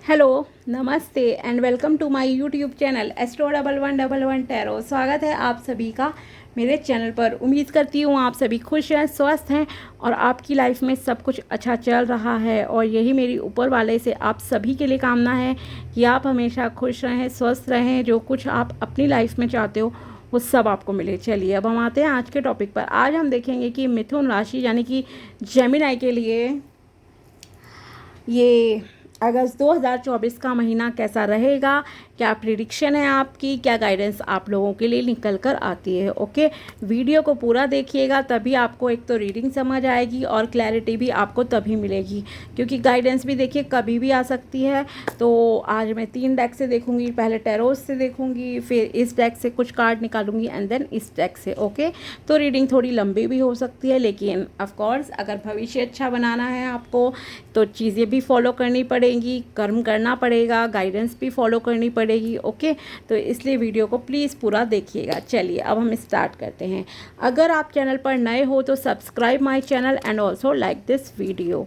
Hello, नमस्ते and welcome to my YouTube channel Astro1111 tarot. स्वागत है आप सभी का मेरे चैनल पर। उम्मीद करती हूँ आप सभी खुश हैं, स्वस्थ हैं और आपकी लाइफ में सब कुछ अच्छा चल रहा है। और यही मेरी ऊपर वाले से आप सभी के लिए कामना है कि आप हमेशा खुश रहें, स्वस्थ रहें, जो कुछ आप अपनी लाइफ में चाहते हो वो सब आपको मिले। चलिए अब हम आते हैं आज के टॉपिक पर। आज हम देखेंगे कि मिथुन राशि यानी कि जेमिनी के लिए ये अगस्त 2024 का महीना कैसा रहेगा, क्या प्रिडिक्शन है आपकी, क्या गाइडेंस आप लोगों के लिए निकल कर आती है। ओके, वीडियो को पूरा देखिएगा, तभी आपको एक तो रीडिंग समझ आएगी और क्लैरिटी भी आपको तभी मिलेगी, क्योंकि गाइडेंस भी देखिए कभी भी आ सकती है। तो आज मैं 3 डेक से देखूंगी, पहले टैरोस से देखूंगी, फिर इस डेक से कुछ कार्ड निकालूंगी एंड देन इस डेक से। ओके, तो रीडिंग थोड़ी लंबी भी हो सकती है, लेकिन ऑफकोर्स अगर भविष्य अच्छा बनाना है आपको तो चीज़ें भी फॉलो करनी पड़ेंगी, कर्म करना पड़ेगा, गाइडेंस भी फॉलो करनी पड़ेगी। ओके, तो इसलिए वीडियो को प्लीज़ पूरा देखिएगा। चलिए अब हम स्टार्ट करते हैं। अगर आप चैनल पर नए हो तो subscribe my channel and also like this video.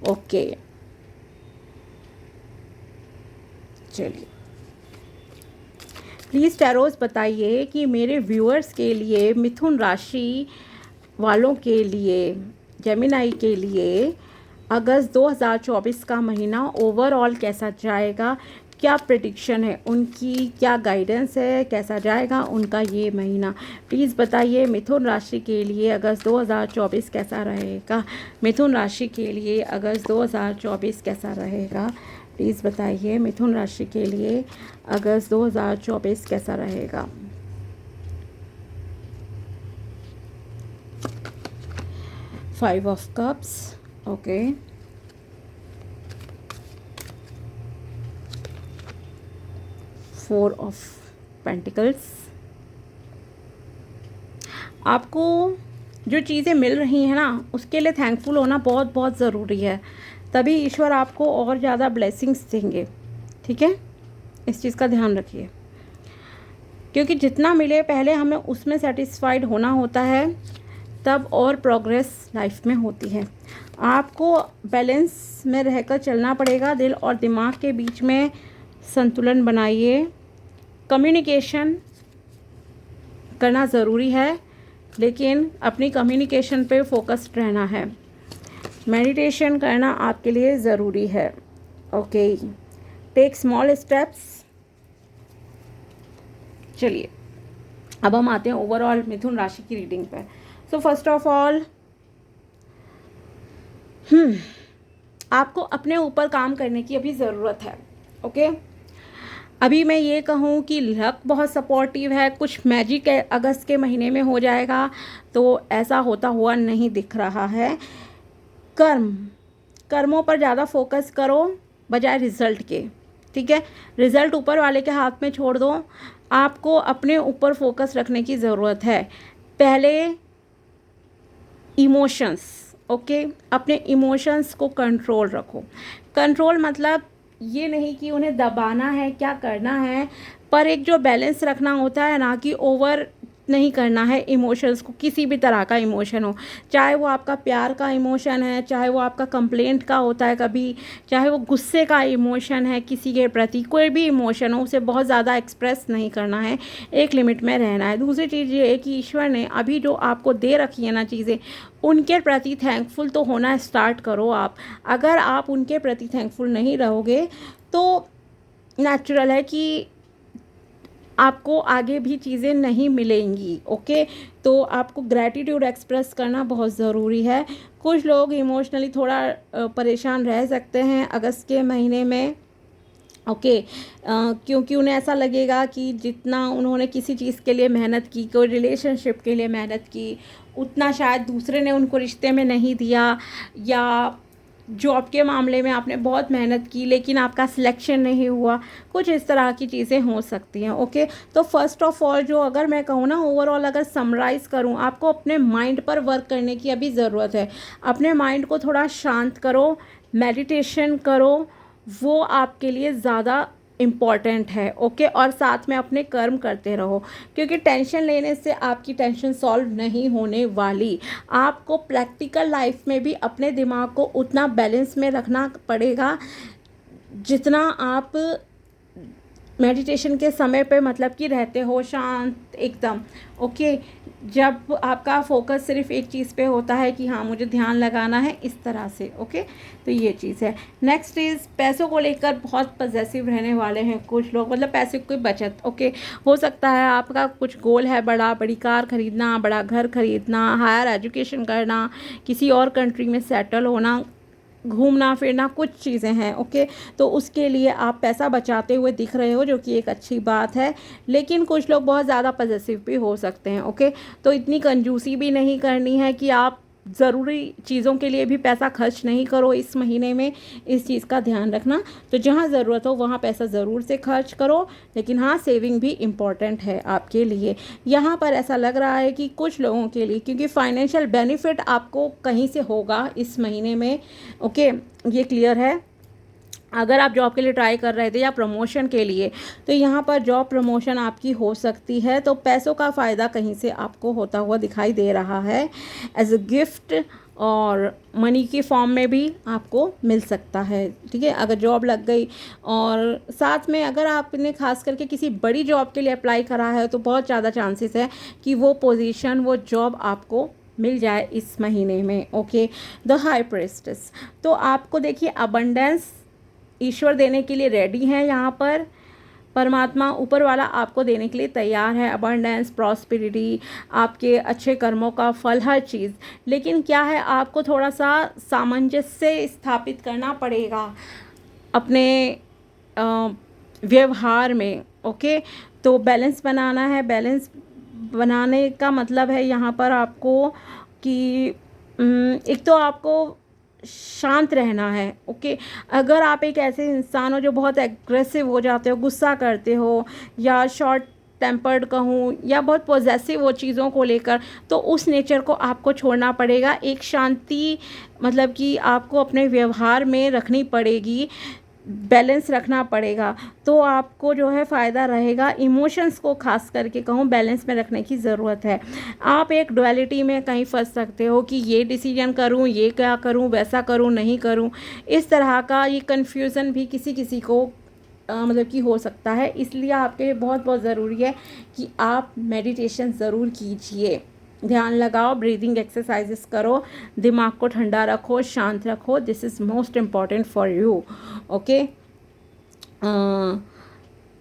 Okay, चलिए प्लीज़ टैरोस बताइए कि मेरे व्यूअर्स के लिए, मिथुन राशि वालों के लिए, जेमिनी के लिए अगस्त 2024 का महीना ओवरऑल कैसा जाएगा, क्या प्रेडिक्शन है उनकी, क्या गाइडेंस है, कैसा जाएगा उनका ये महीना। प्लीज़ बताइए मिथुन राशि के लिए अगस्त 2024 कैसा रहेगा। मिथुन राशि के लिए अगस्त 2024 कैसा रहेगा। प्लीज़ बताइए मिथुन राशि के लिए अगस्त 2024 कैसा रहेगा। Five of cups, okay, 4 of pentacles. आपको जो चीज़ें मिल रही हैं ना, उसके लिए थैंकफुल होना बहुत बहुत ज़रूरी है, तभी ईश्वर आपको और ज़्यादा ब्लेसिंग्स देंगे। ठीक है, इस चीज़ का ध्यान रखिए, क्योंकि जितना मिले पहले हमें उसमें सेटिस्फाइड होना होता है, तब और प्रोग्रेस लाइफ में होती है। आपको बैलेंस में रहकर चलना पड़ेगा, दिल और दिमाग के बीच में संतुलन बनाइए। कम्युनिकेशन करना ज़रूरी है, लेकिन अपनी कम्युनिकेशन पे फोकस्ड रहना है। मेडिटेशन करना आपके लिए ज़रूरी है। Okay, take small steps. चलिए अब हम आते हैं ओवरऑल मिथुन राशि की रीडिंग पर। सो फर्स्ट ऑफ ऑल आपको अपने ऊपर काम करने की अभी ज़रूरत है। ओके, अभी मैं ये कहूँ कि लक बहुत सपोर्टिव है, कुछ मैजिक अगस्त के महीने में हो जाएगा, तो ऐसा होता हुआ नहीं दिख रहा है। कर्मों पर ज़्यादा फोकस करो बजाय रिजल्ट के। ठीक है, रिजल्ट ऊपर वाले के हाथ में छोड़ दो, आपको अपने ऊपर फोकस रखने की ज़रूरत है। पहले इमोशंस, ओके, अपने इमोशंस को कंट्रोल रखो। कंट्रोल मतलब ये नहीं कि उन्हें दबाना है, क्या करना है, पर एक जो बैलेंस रखना होता है ना, कि ओवर नहीं करना है इमोशंस को। किसी भी तरह का इमोशन हो, चाहे वो आपका प्यार का इमोशन है, चाहे वो आपका कंप्लेंट का होता है कभी, चाहे वो गुस्से का इमोशन है किसी के प्रति, कोई भी इमोशन हो, उसे बहुत ज़्यादा एक्सप्रेस नहीं करना है, एक लिमिट में रहना है। दूसरी चीज़ ये है कि ईश्वर ने अभी जो आपको दे रखी है ना चीज़ें, उनके प्रति थैंकफुल तो होना स्टार्ट करो आप। अगर आप उनके प्रति थैंकफुल नहीं रहोगे तो नेचुरल है कि आपको आगे भी चीज़ें नहीं मिलेंगी। ओके, तो आपको ग्रैटिट्यूड एक्सप्रेस करना बहुत ज़रूरी है। कुछ लोग इमोशनली थोड़ा परेशान रह सकते हैं अगस्त के महीने में। ओके, क्योंकि उन्हें ऐसा लगेगा कि जितना उन्होंने किसी चीज़ के लिए मेहनत की, कोई रिलेशनशिप के लिए मेहनत की, उतना शायद दूसरे ने उनको रिश्ते में नहीं दिया, या जॉब के मामले में आपने बहुत मेहनत की लेकिन आपका सिलेक्शन नहीं हुआ। कुछ इस तरह की चीज़ें हो सकती हैं। ओके, तो फर्स्ट ऑफ ऑल जो अगर मैं कहूँ ना, ओवरऑल अगर समराइज़ करूँ, आपको अपने माइंड पर वर्क करने की अभी ज़रूरत है। अपने माइंड को थोड़ा शांत करो, मेडिटेशन करो, वो आपके लिए ज़्यादा इम्पॉर्टेंट है। ओके, और साथ में अपने कर्म करते रहो, क्योंकि टेंशन लेने से आपकी टेंशन सॉल्व नहीं होने वाली। आपको प्रैक्टिकल लाइफ में भी अपने दिमाग को उतना बैलेंस में रखना पड़ेगा जितना आप मेडिटेशन के समय पे मतलब कि रहते हो शांत एकदम, ओके, जब आपका फोकस सिर्फ एक चीज़ पे होता है कि हाँ मुझे ध्यान लगाना है इस तरह से, ओके, तो ये चीज़ है। नेक्स्ट इज़ पैसों को लेकर बहुत पजेसिव रहने वाले हैं कुछ लोग, मतलब पैसे की बचत, ओके, हो सकता है आपका कुछ गोल है, बड़ी कार खरीदना, बड़ा घर खरीदना, हायर एजुकेशन करना, किसी और कंट्री में सेटल होना, घूमना फिरना, कुछ चीज़ें हैं, ओके, तो उसके लिए आप पैसा बचाते हुए दिख रहे हो, जो कि एक अच्छी बात है। लेकिन कुछ लोग बहुत ज़्यादा पॉसेसिव भी हो सकते हैं, ओके, तो इतनी कंजूसी भी नहीं करनी है कि आप ज़रूरी चीज़ों के लिए भी पैसा खर्च नहीं करो इस महीने में, इस चीज़ का ध्यान रखना। तो जहाँ ज़रूरत हो वहाँ पैसा ज़रूर से खर्च करो, लेकिन हाँ सेविंग भी इम्पॉर्टेंट है आपके लिए। यहाँ पर ऐसा लग रहा है कि कुछ लोगों के लिए, क्योंकि फाइनेंशियल बेनिफिट आपको कहीं से होगा इस महीने में, ओके, ये क्लियर है। अगर आप जॉब के लिए ट्राई कर रहे थे या प्रमोशन के लिए, तो यहाँ पर जॉब प्रमोशन आपकी हो सकती है, तो पैसों का फ़ायदा कहीं से आपको होता हुआ दिखाई दे रहा है एज अ गिफ्ट, और मनी के फॉर्म में भी आपको मिल सकता है, ठीक है, अगर जॉब लग गई। और साथ में अगर आपने खास करके किसी बड़ी जॉब के लिए अप्लाई करा है तो बहुत ज़्यादा चांसेस है कि वो पोजीशन, वो जॉब आपको मिल जाए इस महीने में, ओके। द हाई प्रिस्टेस, तो आपको देखिए अबंडेंस ईश्वर देने के लिए रेडी हैं, यहाँ पर परमात्मा ऊपर वाला आपको देने के लिए तैयार है, अबंडेंस, प्रॉस्पेरिटी, आपके अच्छे कर्मों का फल, हर चीज़। लेकिन क्या है, आपको थोड़ा सा सामंजस्य स्थापित करना पड़ेगा अपने व्यवहार में, ओके, तो बैलेंस बनाना है। बैलेंस बनाने का मतलब है यहाँ पर आपको कि एक तो आपको शांत रहना है, ओके। अगर आप एक ऐसे इंसान हो जो बहुत एग्रेसिव हो जाते हो, गुस्सा करते हो, या शॉर्ट टेम्पर्ड कहूँ, या बहुत पॉजेसिव हो चीज़ों को लेकर, तो उस नेचर को आपको छोड़ना पड़ेगा। एक शांति मतलब कि आपको अपने व्यवहार में रखनी पड़ेगी, बैलेंस रखना पड़ेगा, तो आपको जो है फ़ायदा रहेगा। इमोशंस को खास करके कहूँ बैलेंस में रखने की ज़रूरत है। आप एक डुअलिटी में कहीं फंस सकते हो कि ये डिसीजन करूँ, ये क्या करूँ, वैसा करूँ, नहीं करूँ, इस तरह का ये कन्फ्यूज़न भी किसी किसी को मतलब कि हो सकता है। इसलिए आपके लिए बहुत बहुत ज़रूरी है कि आप मेडिटेशन ज़रूर कीजिए, ध्यान लगाओ, ब्रीदिंग एक्सरसाइजेस करो, दिमाग को ठंडा रखो, शांत रखो, this is most important for you, okay.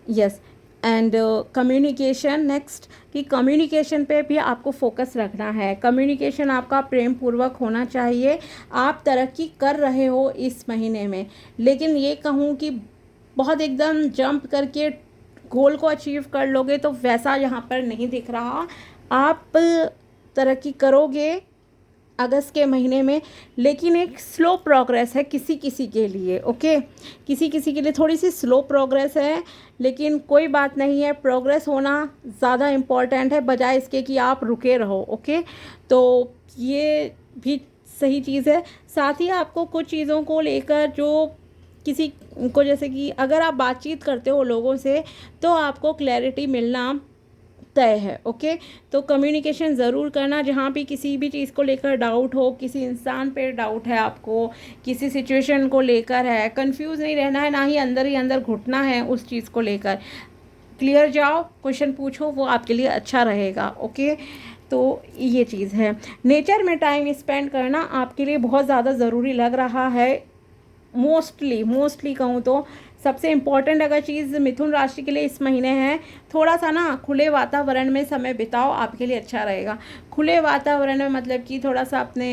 Yes, and communication next, कि कम्युनिकेशन पे भी आपको फोकस रखना है। कम्युनिकेशन आपका प्रेम पूर्वक होना चाहिए। आप तरक्की कर रहे हो इस महीने में, लेकिन ये कहूँ कि बहुत एकदम जंप करके गोल को अचीव कर लोगे तो वैसा यहाँ पर नहीं दिख रहा। आप तरक्की करोगे अगस्त के महीने में, लेकिन एक स्लो प्रोग्रेस है किसी किसी के लिए, ओके, किसी किसी के लिए थोड़ी सी स्लो प्रोग्रेस है, लेकिन कोई बात नहीं है, प्रोग्रेस होना ज़्यादा इम्पॉर्टेंट है बजाय इसके कि आप रुके रहो, ओके। तो ये भी सही चीज़ है। साथ ही आपको कुछ चीज़ों को लेकर जो किसी को, जैसे कि अगर आप बातचीत करते हो लोगों से, तो आपको क्लैरिटी मिलना तय है, ओके। तो कम्युनिकेशन ज़रूर करना, जहाँ भी किसी भी चीज़ को लेकर डाउट हो, किसी इंसान पे डाउट है आपको, किसी सिचुएशन को लेकर है, कंफ्यूज नहीं रहना है, ना ही अंदर घुटना है उस चीज़ को लेकर। क्लियर जाओ, क्वेश्चन पूछो, वो आपके लिए अच्छा रहेगा, ओके। तो ये चीज़ है। नेचर में टाइम स्पेंड करना आपके लिए बहुत ज़्यादा ज़रूरी लग रहा है। मोस्टली कहूँ तो सबसे इम्पॉर्टेंट अगर चीज़ मिथुन राशि के लिए इस महीने है, थोड़ा सा ना खुले वातावरण में समय बिताओ, आपके लिए अच्छा रहेगा। खुले वातावरण में मतलब कि थोड़ा सा अपने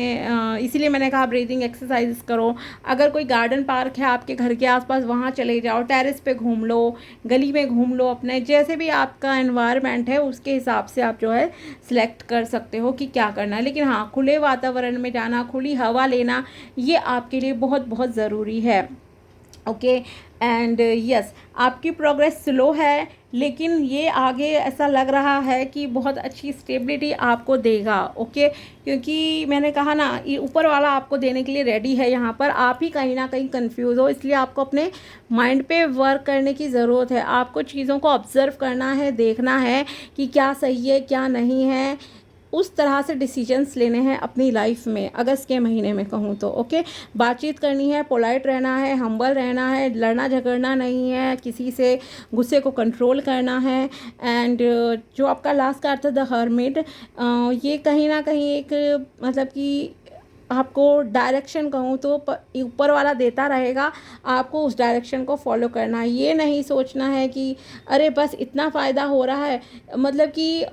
इसीलिए मैंने कहा ब्रीदिंग एक्सरसाइज करो। अगर कोई गार्डन पार्क है आपके घर के आसपास, वहाँ चले जाओ, टेरेस पे घूम लो, गली में घूम लो, अपने जैसे भी आपका एनवायरनमेंट है उसके हिसाब से आप जो है सिलेक्ट कर सकते हो कि क्या करना है। लेकिन हाँ, खुले वातावरण में जाना, खुली हवा लेना, ये आपके लिए बहुत बहुत ज़रूरी है, ओके। एंड यस, आपकी प्रोग्रेस स्लो है, लेकिन ये आगे ऐसा लग रहा है कि बहुत अच्छी स्टेबिलिटी आपको देगा, ओके। क्योंकि मैंने कहा ना, ये ऊपर वाला आपको देने के लिए रेडी है। यहाँ पर आप ही कहीं ना कहीं कंफ्यूज हो, इसलिए आपको अपने माइंड पे वर्क करने की ज़रूरत है। आपको चीज़ों को ऑब्जर्व करना है, देखना है कि क्या सही है क्या नहीं है, उस तरह से डिसीजंस लेने हैं अपनी लाइफ में अगस्त के महीने में कहूँ तो। ओके, बातचीत करनी है, पोलाइट रहना है, हम्बल रहना है, लड़ना झगड़ना नहीं है, किसी से गुस्से को कंट्रोल करना है। एंड जो आपका लास्ट कार्ड था द हर्मिट, ये कहीं ना कहीं एक मतलब कि आपको डायरेक्शन कहूँ तो ऊपर वाला देता रहेगा, आपको उस डायरेक्शन को फॉलो करना है। ये नहीं सोचना है कि अरे बस इतना फ़ायदा हो रहा है, मतलब कि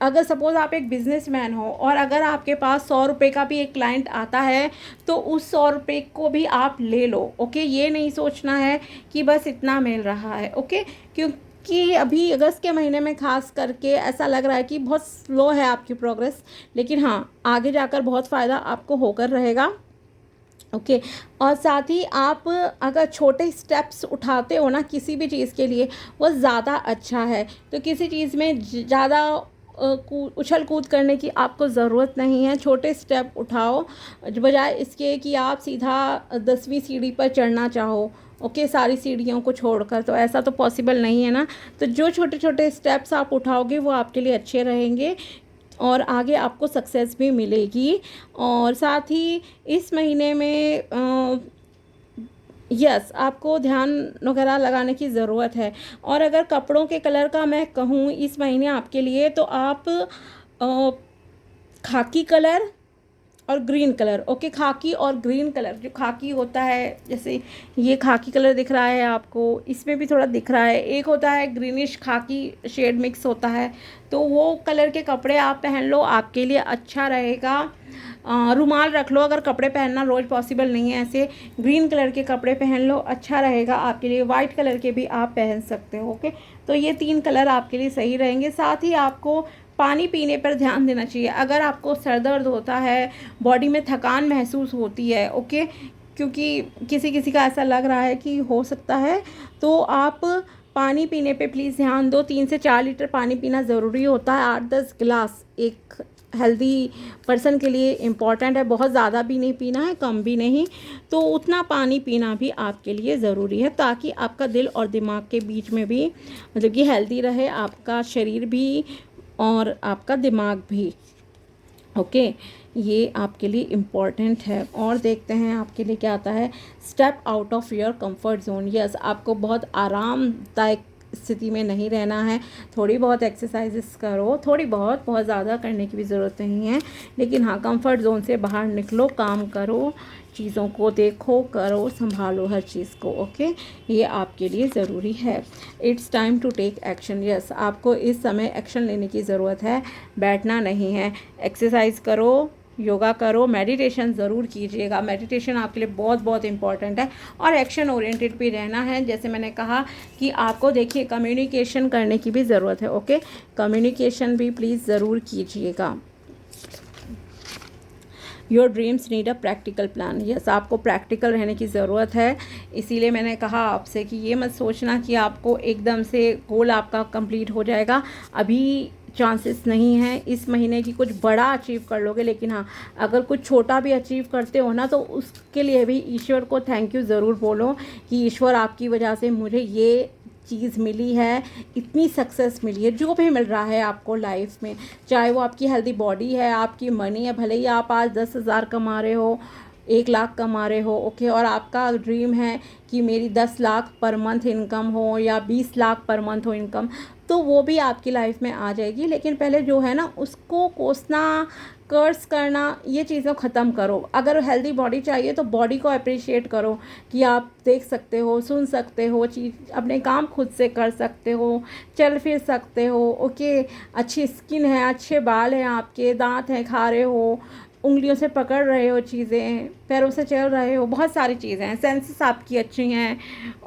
अगर सपोज़ आप एक बिजनेसमैन हो और अगर आपके पास 100 रुपये का भी एक क्लाइंट आता है तो उस 100 रुपये को भी आप ले लो। ओके, ये नहीं सोचना है कि बस इतना मिल रहा है। ओके, क्योंकि अभी अगस्त के महीने में खास करके ऐसा लग रहा है कि बहुत स्लो है आपकी प्रोग्रेस, लेकिन हाँ आगे जाकर बहुत फ़ायदा आपको होकर रहेगा। ओके, और साथ ही आप अगर छोटे स्टेप्स उठाते हो ना किसी भी चीज़ के लिए, वो ज़्यादा अच्छा है। तो किसी चीज़ में ज़्यादा उछल कूद करने की आपको ज़रूरत नहीं है। छोटे स्टेप उठाओ बजाय इसके कि आप सीधा 10वीं सीढ़ी पर चढ़ना चाहो। ओके, सारी सीढ़ियों को छोड़कर, तो ऐसा तो पॉसिबल नहीं है ना। तो जो छोटे छोटे स्टेप्स आप उठाओगे वो आपके लिए अच्छे रहेंगे और आगे आपको सक्सेस भी मिलेगी। और साथ ही इस महीने में यस आपको ध्यान वगैरह लगाने की ज़रूरत है। और अगर कपड़ों के कलर का मैं कहूँ इस महीने आपके लिए, तो आप खाकी कलर और ग्रीन कलर। ओके, खाकी और ग्रीन कलर, जो खाकी होता है जैसे ये खाकी कलर दिख रहा है आपको, इसमें भी थोड़ा दिख रहा है, एक होता है ग्रीनिश खाकी शेड मिक्स होता है, तो वो कलर के कपड़े आप पहन लो, आपके लिए अच्छा रहेगा। रुमाल रख लो, अगर कपड़े पहनना रोज़ पॉसिबल नहीं है, ऐसे ग्रीन कलर के कपड़े पहन लो, अच्छा रहेगा आपके लिए। वाइट कलर के भी आप पहन सकते हो। ओके, तो ये 3 कलर आपके लिए सही रहेंगे। साथ ही आपको पानी पीने पर ध्यान देना चाहिए। अगर आपको सर दर्द होता है, बॉडी में थकान महसूस होती है, ओके, क्योंकि किसी किसी का ऐसा लग रहा है कि हो सकता है, तो आप पानी पीने पे प्लीज़ ध्यान दो। 3 से 4 लीटर पानी पीना ज़रूरी होता है। 8-10 गिलास एक हेल्दी पर्सन के लिए इम्पॉर्टेंट है। बहुत ज़्यादा भी नहीं पीना है, कम भी नहीं, तो उतना पानी पीना भी आपके लिए ज़रूरी है, ताकि आपका दिल और दिमाग के बीच में भी मतलब कि हेल्दी रहे, आपका शरीर भी और आपका दिमाग भी। ओके, ये आपके लिए इम्पॉर्टेंट है। और देखते हैं आपके लिए क्या आता है। Step out of your comfort zone. Yes, आपको बहुत आरामदायक स्थिति में नहीं रहना है। थोड़ी बहुत एक्सरसाइजेस करो, थोड़ी बहुत ज़्यादा करने की भी ज़रूरत नहीं है, लेकिन हाँ कंफर्ट जोन से बाहर निकलो, काम करो, चीज़ों को देखो, करो, संभालो हर चीज़ को। ओके, ये आपके लिए ज़रूरी है। It's time to take action. Yes, आपको इस समय एक्शन लेने की ज़रूरत है, बैठना नहीं है। एक्सरसाइज करो, योगा करो, मेडिटेशन ज़रूर कीजिएगा। मेडिटेशन आपके लिए बहुत बहुत इम्पॉर्टेंट है। और एक्शन ओरिएंटेड भी रहना है। जैसे मैंने कहा कि आपको देखिए कम्युनिकेशन करने की भी ज़रूरत है। ओके, कम्युनिकेशन भी प्लीज़ ज़रूर कीजिएगा। Your dreams need a practical plan. Yes, आपको प्रैक्टिकल रहने की ज़रूरत है। इसीलिए मैंने कहा आपसे कि ये मत सोचना कि आपको एकदम से गोल आपका कंप्लीट हो जाएगा। अभी चांसेस नहीं है इस महीने की कुछ बड़ा अचीव कर लोगे, लेकिन हाँ अगर कुछ छोटा भी अचीव करते हो ना, तो उसके लिए भी ईश्वर को थैंक यू ज़रूर बोलो कि ईश्वर आपकी वजह से मुझे ये चीज़ मिली है, इतनी सक्सेस मिली है। जो भी मिल रहा है आपको लाइफ में, चाहे वो आपकी हेल्दी बॉडी है, आपकी मनी है, भले ही आप आज 10,000 कमा रहे हो, 1 लाख कमा रहे हो, ओके, और आपका ड्रीम है कि मेरी 10 लाख पर मंथ इनकम हो या 20 लाख पर मंथ हो इनकम, तो वो भी आपकी लाइफ में आ जाएगी। लेकिन पहले जो है ना उसको कोसना, कर्स करना, ये चीज़ें ख़त्म करो। अगर हेल्दी बॉडी चाहिए तो बॉडी को अप्रिशिएट करो कि आप देख सकते हो, सुन सकते हो, चीज़ अपने काम खुद से कर सकते हो, चल फिर सकते हो। ओके, अच्छी स्किन है, अच्छे बाल हैं, आपके दांत हैं, खा रहे हो, उंगलियों से पकड़ रहे हो चीज़ें, पैरों से चल रहे हो, बहुत सारी चीज़ें हैं, सेंसेस आपकी अच्छी हैं।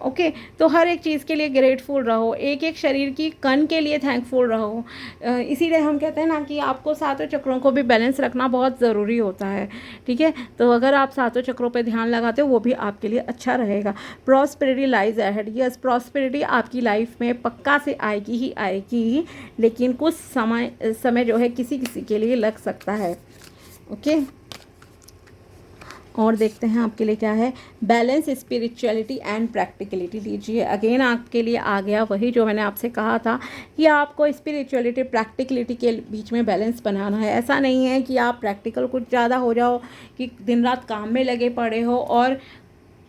ओके, तो हर एक चीज़ के लिए ग्रेटफुल रहो, एक एक शरीर की कण के लिए थैंकफुल रहो। इसीलिए हम कहते हैं ना कि आपको सातों चक्रों को भी बैलेंस रखना बहुत ज़रूरी होता है। ठीक है, तो अगर आप सातों चक्रों पर ध्यान लगाते हो वो भी आपके लिए अच्छा रहेगा। Prosperity lies ahead. Yes, prosperity आपकी लाइफ में पक्का से आएगी ही आएगी, लेकिन कुछ समय जो है किसी किसी के लिए लग सकता है। ओके, और देखते हैं आपके लिए क्या है, बैलेंस स्पिरिचुअलिटी एंड प्रैक्टिकलिटी लीजिए। अगेन आपके लिए आ गया वही जो मैंने आपसे कहा था कि आपको स्पिरिचुअलिटी प्रैक्टिकलिटी के बीच में बैलेंस बनाना है। ऐसा नहीं है कि आप प्रैक्टिकल कुछ ज़्यादा हो जाओ, कि दिन रात काम में लगे पड़े हो और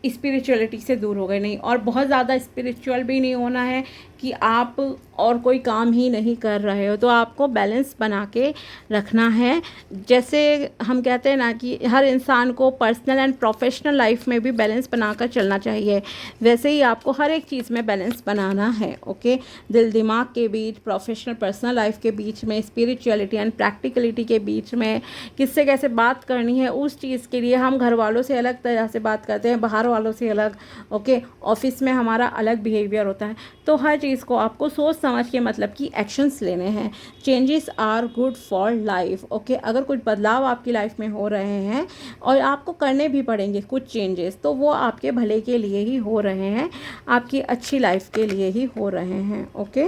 स्पिरिचुअलिटी से दूर हो गए, नहीं। और बहुत ज़्यादा स्पिरिचुअल भी नहीं होना है कि आप और कोई काम ही नहीं कर रहे हो। तो आपको बैलेंस बना के रखना है। जैसे हम कहते हैं ना कि हर इंसान को पर्सनल एंड प्रोफेशनल लाइफ में भी बैलेंस बनाकर चलना चाहिए, वैसे ही आपको हर एक चीज़ में बैलेंस बनाना है। ओके, दिल दिमाग के बीच, प्रोफेशनल पर्सनल लाइफ के बीच में, स्पिरिचुअलिटी एंड प्रैक्टिकलिटी के बीच में किससे कैसे बात करनी है, उस चीज़ के लिए हम घर वालों से अलग तरह से बात करते हैं, बाहर वालों से अलग। ओके, ऑफिस में हमारा अलग बिहेवियर होता है। तो हर चीज़ को आपको सोच समझ के मतलब कि एक्शंस लेने हैं। Changes are good for life. Okay, अगर कुछ बदलाव आपकी लाइफ में हो रहे हैं और आपको करने भी पड़ेंगे कुछ चेंजेस, तो वो आपके भले के लिए ही हो रहे हैं, आपकी अच्छी लाइफ के लिए ही हो रहे हैं। ओके,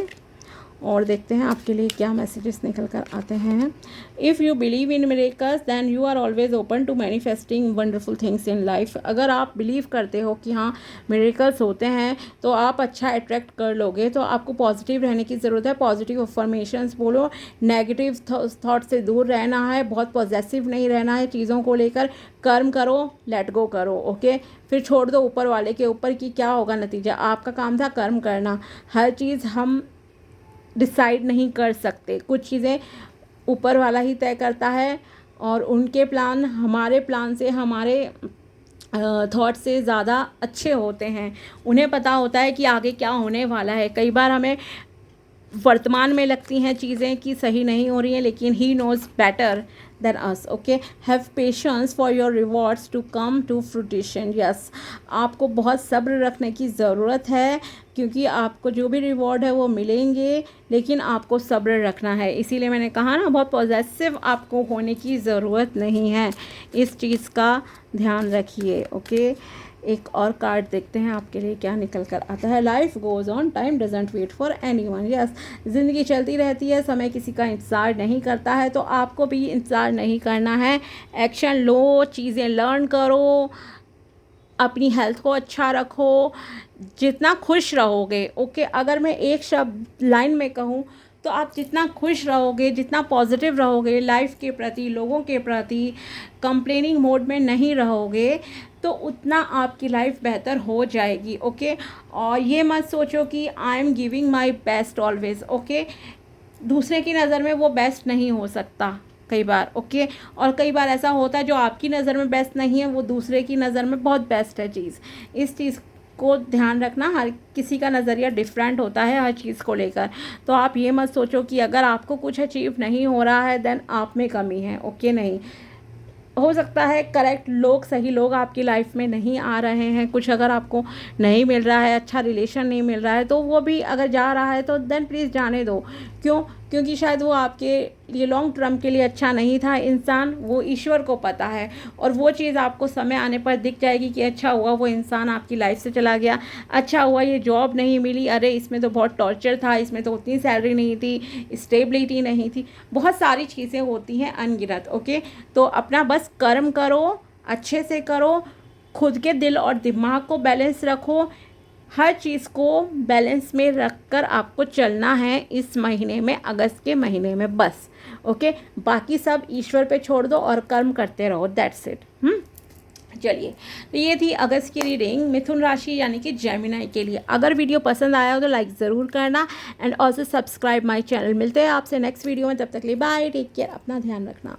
और देखते हैं आपके लिए क्या मैसेजेस निकल कर आते हैं। If you believe in miracles then you are always open to manifesting wonderful things in life. अगर आप बिलीव करते हो कि हाँ मिरेकल्स होते हैं तो आप अच्छा अट्रैक्ट कर लोगे। तो आपको पॉजिटिव रहने की ज़रूरत है, पॉजिटिव अफर्मेशंस बोलो, नेगेटिव थॉट से दूर रहना है, बहुत पॉजेसिव नहीं रहना है चीज़ों को लेकर। कर्म करो, लेट गो करो। ओके, फिर छोड़ दो ऊपर वाले के ऊपर कि क्या होगा नतीजा। आपका काम था कर्म करना। हर चीज़ हम डिसाइड नहीं कर सकते, कुछ चीज़ें ऊपर वाला ही तय करता है और उनके प्लान हमारे प्लान से, हमारे थॉट से ज़्यादा अच्छे होते हैं। उन्हें पता होता है कि आगे क्या होने वाला है। कई बार हमें वर्तमान में लगती हैं चीज़ें कि सही नहीं हो रही हैं, लेकिन he knows better than us. Okay, have patience for your rewards to come to fruition. Yes, आपको बहुत सब्र रखने की ज़रूरत है, क्योंकि आपको जो भी रिवॉर्ड है वो मिलेंगे, लेकिन आपको सब्र रखना है। इसीलिए मैंने कहा ना, बहुत पॉजिटिव आपको होने की ज़रूरत नहीं है, इस चीज़ का ध्यान रखिए। ओके, एक और कार्ड देखते हैं आपके लिए क्या निकल कर आता है। Life goes on, time doesn't wait for anyone. Yes, ज़िंदगी चलती रहती है, समय किसी का इंतज़ार नहीं करता है, तो आपको भी इंतज़ार नहीं करना है। एक्शन लो, चीज़ें लर्न करो, अपनी हेल्थ को अच्छा रखो, जितना खुश रहोगे। ओके, अगर मैं एक शब्द लाइन में कहूँ तो आप जितना खुश रहोगे, जितना पॉजिटिव रहोगे लाइफ के प्रति, लोगों के प्रति, कंप्लेनिंग मोड में नहीं रहोगे, तो उतना आपकी लाइफ बेहतर हो जाएगी। ओके, और ये मत सोचो कि I am giving my best always. Okay, दूसरे की नज़र में वो बेस्ट नहीं हो सकता कई बार। ओके, और कई बार ऐसा होता है जो आपकी नज़र में बेस्ट नहीं है वो दूसरे की नज़र में बहुत बेस्ट है चीज़। इस चीज़ को ध्यान रखना, हर किसी का नज़रिया डिफरेंट होता है हर चीज़ को लेकर। तो आप ये मत सोचो कि अगर आपको कुछ अचीव नहीं हो रहा है देन आप में कमी है। ओके, नहीं हो सकता है करेक्ट लोग, सही लोग आपकी लाइफ में नहीं आ रहे हैं, कुछ अगर आपको नहीं मिल रहा है, अच्छा रिलेशन नहीं मिल रहा है, तो वो भी अगर जा रहा है तो देन प्लीज़ जाने दो। क्यों? क्योंकि शायद वो आपके लिए लॉन्ग टर्म के लिए अच्छा नहीं था। इंसान, वो ईश्वर को पता है, और वो चीज़ आपको समय आने पर दिख जाएगी कि अच्छा हुआ वो इंसान आपकी लाइफ से चला गया, अच्छा हुआ ये जॉब नहीं मिली, अरे इसमें तो बहुत टॉर्चर था, इसमें तो उतनी सैलरी नहीं थी, स्टेबिलिटी नहीं थी, बहुत सारी चीज़ें होती हैं अनगिनत। ओके, तो अपना बस कर्म करो, अच्छे से करो, खुद के दिल और दिमाग को बैलेंस रखो, हर चीज़ को बैलेंस में रखकर आपको चलना है इस महीने में, अगस्त के महीने में बस। ओके, बाकी सब ईश्वर पे छोड़ दो और कर्म करते रहो, दैट्स इट। चलिए, तो ये थी अगस्त की रीडिंग मिथुन राशि यानी कि जेमिनी के लिए। अगर वीडियो पसंद आया हो तो लाइक ज़रूर करना and also subscribe my channel. मिलते हैं आपसे नेक्स्ट वीडियो में, तब तक के लिए बाय, टेक केयर, अपना ध्यान रखना।